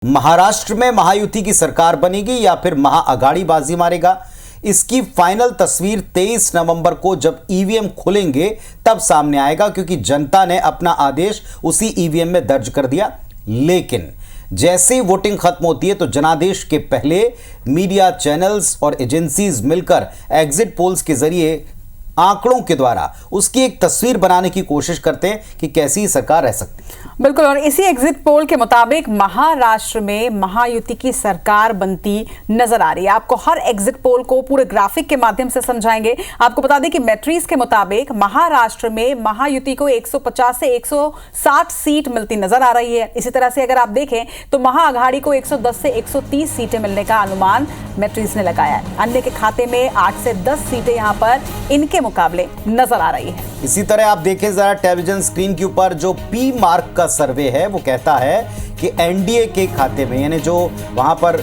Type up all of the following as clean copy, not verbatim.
महाराष्ट्र में महायुति की सरकार बनेगी या फिर महाअघाड़ी बाजी मारेगा, इसकी फाइनल तस्वीर 23 नवंबर को जब ईवीएम खुलेंगे तब सामने आएगा, क्योंकि जनता ने अपना आदेश उसी ईवीएम में दर्ज कर दिया। लेकिन जैसे ही वोटिंग खत्म होती है तो जनादेश के पहले मीडिया चैनल्स और एजेंसीज मिलकर एग्जिट पोल्स के जरिए आंकड़ों के द्वारा उसकी एक तस्वीर बनाने की कोशिश करते हैं कि कैसी सरकार रह सकती है। बिल्कुल, और इसी एग्जिट पोल के मुताबिक महाराष्ट्र में महायुति की सरकार बनती नजर आ रही है। आपको हर एग्जिट पोल को पूरे ग्राफिक के माध्यम से समझाएंगे। आपको बता दें कि मैट्रिक्स के मुताबिक महाराष्ट्र में महायुति को 150 से 160 सीट मिलती नजर आ रही है। इसी तरह से अगर आप देखें तो महाअघाड़ी को 110 से 130 सीटें मिलने का अनुमान मैट्रिक्स ने लगाया है। अन्य के खाते में 8 से 10 सीटें यहां पर इनके मुकाबले नजर आ रही है। इसी तरह आप देखें जरा टेलीविजन स्क्रीन के ऊपर जो पी मार्क का सर्वे है वो कहता है कि एनडीए के खाते में, यानी जो वहां पर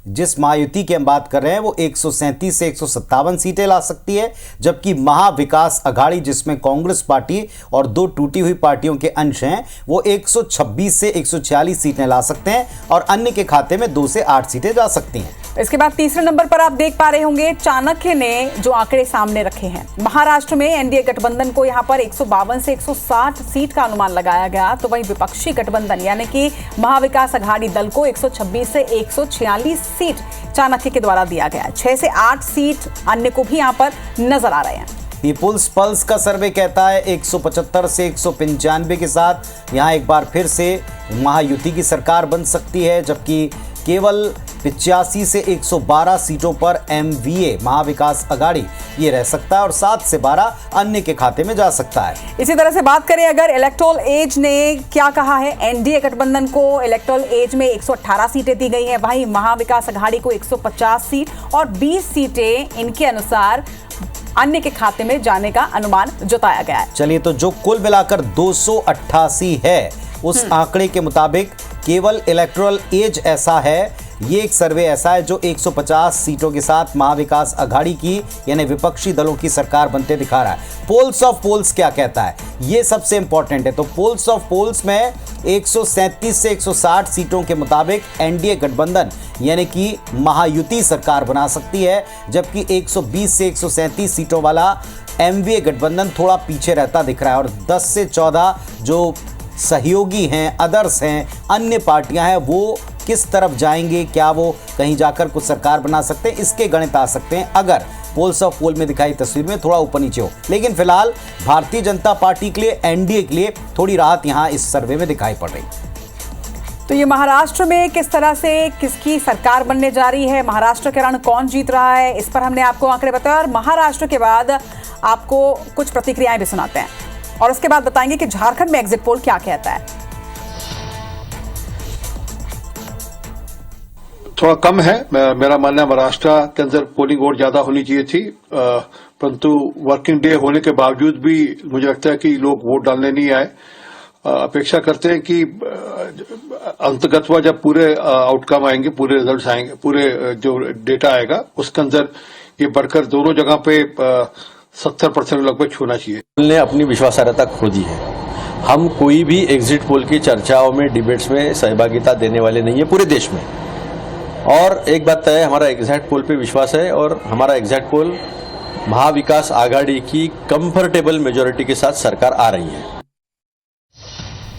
जिस महायुति की हम बात कर रहे हैं, वो 137 से 157 सीटें ला सकती है, जबकि महाविकास अघाड़ी जिसमें कांग्रेस पार्टी और दो टूटी हुई पार्टियों के अंश हैं, वो 126 से 146 सीटें ला सकते हैं और अन्य के खाते में 2 से 8 सीटें जा सकती हैं। इसके बाद तीसरे नंबर पर आप देख पा रहे होंगे चाणक्य ने जो आंकड़े सामने रखे हैं। महाराष्ट्र में एनडीए गठबंधन को यहां पर 152 से 160 सीट का अनुमान लगाया गया, तो वहीं विपक्षी गठबंधन यानी कि महाविकास अघाड़ी दल को 126 से 146 सीट चाणक्य के द्वारा दिया गया। 6 से 8 सीट अन्य को भी यहां पर नजर आ रहे हैं। पीपुल्स पल्स का सर्वे कहता है 175 से 195 के साथ यहां एक बार फिर से महायुति की सरकार बन सकती है, जबकि केवल 85 से 112 सीटों पर एमवीए महाविकास अघाड़ी ये रह सकता है और 7 से 12 अन्य के खाते में जा सकता है। इसी तरह से बात करें अगर इलेक्टोरल एज ने क्या कहा है, एनडीए गठबंधन को इलेक्टोरल एज में 118 सीटें दी गई हैं, वहीं महाविकास अघाड़ी को 150 सीट और 20 सीटें इनके अनुसार अन्य के खाते में जाने का अनुमान जताया गया है। चलिए, तो जो कुल मिलाकर 288 है, उस आंकड़े के मुताबिक केवल इलेक्टोरल एज ऐसा है, ये एक सर्वे ऐसा है जो 150 सीटों के साथ महाविकास अघाड़ी की यानी विपक्षी दलों की सरकार बनते दिखा रहा है। पोल्स ऑफ पोल्स क्या कहता है, ये सबसे इंपॉर्टेंट है। तो पोल्स ऑफ पोल्स में 137 से 160 सीटों के मुताबिक एनडीए गठबंधन यानी कि महायुति सरकार बना सकती है, जबकि 120 से 137 सीटों वाला एमवीए गठबंधन थोड़ा पीछे रहता दिख रहा है और 10 से 14 जो सहयोगी हैं, अदर्स हैं, अन्य पार्टियां हैं, वो किस तरफ जाएंगे, क्या वो कहीं जाकर कुछ सरकार बना सकते हैं, इसके गणित आ सकते हैं अगर पोल्स ऑफ पोल में दिखाई तस्वीर में थोड़ा ऊपर नीचे हो। लेकिन फिलहाल भारतीय जनता पार्टी के लिए, एनडीए के लिए थोड़ी राहत यहां इस सर्वे में दिखाई पड़ रही। तो ये महाराष्ट्र में किस तरह से किसकी सरकार बनने जा रही है, महाराष्ट्र के रण कौन जीत रहा है, इस पर हमने आपको आंकड़े बताया और महाराष्ट्र के बाद आपको कुछ प्रतिक्रियाएं भी सुनाते हैं और उसके बाद बताएंगे कि झारखंड में एग्जिट पोल क्या कहता है। थोड़ा कम है, मेरा मानना है महाराष्ट्र के अंदर पोलिंग और ज्यादा होनी चाहिए थी, परंतु वर्किंग डे होने के बावजूद भी मुझे लगता है कि लोग वोट डालने नहीं आए। अपेक्षा करते हैं कि अंतगतवा जब पूरे आउटकम आएंगे, पूरे रिजल्ट्स आएंगे, पूरे जो डेटा आएगा उसके अंदर ये बढ़कर दोनों जगह पे 70% लगभग छूना चाहिए। ने अपनी विश्वासार्हता खो दी है। हम कोई भी एग्जिट पोल की चर्चाओं में, डिबेट्स में सहभागिता देने वाले नहीं है पूरे देश में। और एक बात तय है, हमारा एग्जैक्ट पोल पे विश्वास है और हमारा एग्जैक्ट पोल महाविकास आघाड़ी की कंफर्टेबल मेजोरिटी के साथ सरकार आ रही है।